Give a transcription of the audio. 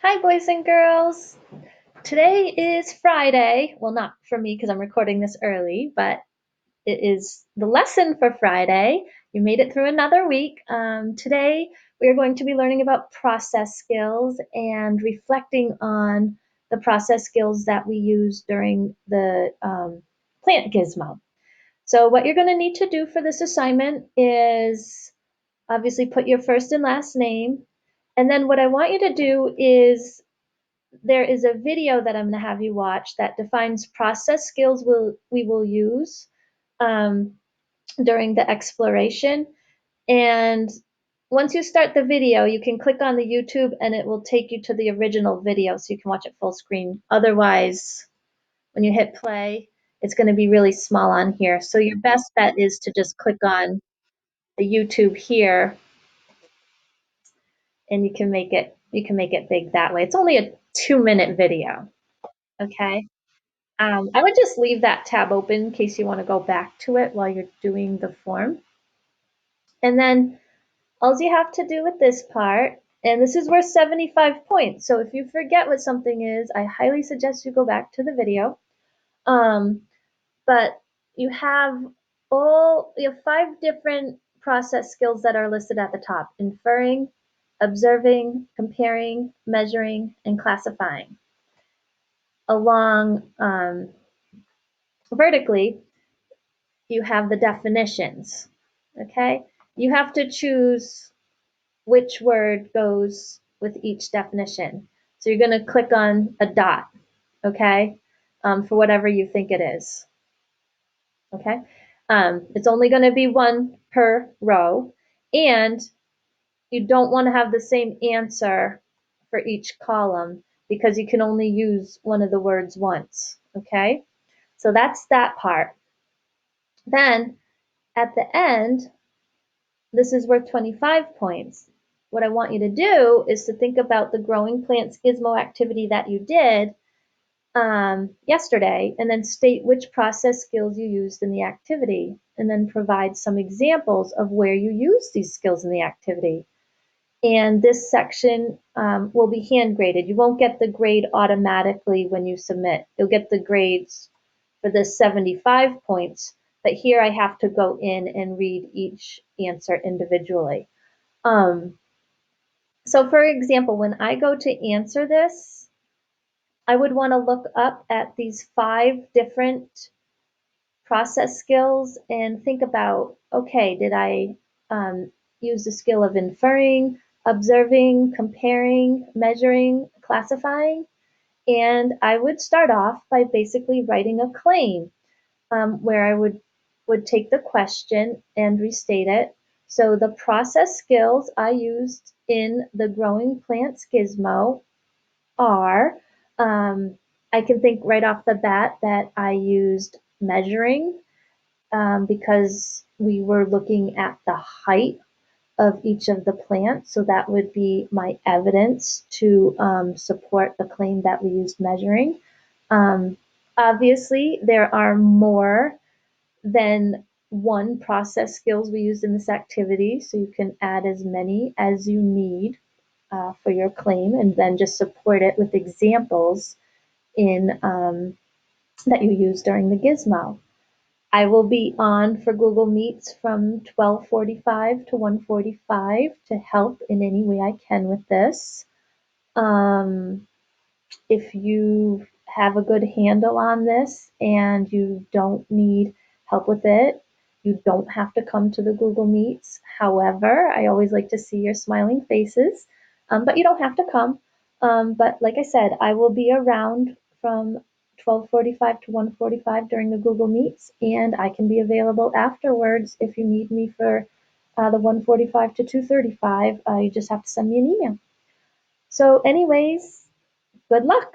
Hi, boys and girls. Today is Friday. Well, not for me because I'm recording this early, but it is the lesson for Friday. You made it through another week. Today, we are going to be learning about process skills and reflecting on the process skills that we use during the plant gizmo. So, what you're going to need to do for this assignment is obviously put your first and last name. And then, what I want you to do is there is a video that I'm going to have you watch that defines process skills we will use um, during the exploration. And once you start the video, you can click on the YouTube and it will take you to the original video so you can watch it full screen. Otherwise, when you hit play, it's going to be really small on here. So your best bet is to just click on the YouTube here and you can make it big that way. It's only a 2-minute video. Okay. I would just leave that tab open in case you want to go back to it while you're doing the form. And then all you have to do with this part, and this is worth 75 points. So if you forget what something is, I highly suggest you go back to the video. But you have you have 5 different process skills that are listed at the top: inferring, observing, comparing, measuring, and classifying. Along vertically, you have the definitions. Okay? You have to choose which word goes with each definition. So you're going to click on a dot, okay, for whatever you think it is. Okay? It's only going to be one per row, and you don't want to have the same answer for each column because you can only use one of the words once. Okay? So that's that part. Then at the end, this is worth 25 points. What I want you to do is to think about the growing plants gizmo activity that you did yesterday, and then state which process skills you used in the activity, and then provide some examples of where you use these skills in the activity. And this section will be hand graded. You won't get the grade automatically when you submit. You'll get the grades for the 75 points, but here I have to go in and read each answer individually. So for example, when I go to answer this, I would want to look up at these 5 different process skills and think about, okay, did I use the skill of inferring, observing, comparing, measuring, classifying? And I would start off by basically writing a claim where I would take the question and restate it. So the process skills I used in the growing plants gizmo are, I can think right off the bat that I used measuring because we were looking at the height of each of the plants. So that would be my evidence to support the claim that we used measuring. Um, Obviously, there are more than one process skills we used in this activity, so you can add as many as you need for your claim and then just support it with examples in that you use during the gizmo. I will be on for Google Meets from 12:45 to 1:45 to help in any way I can with this. Um, if you have a good handle on this and you don't need help with it, you don't have to come to the Google Meets. However, I always like to see your smiling faces, but you don't have to come. But like I said, I will be around from 12:45 to 1:45 during the Google Meets, and I can be available afterwards if you need me for the 1:45 to 2:35. You just have to send me an email. So anyways, good luck.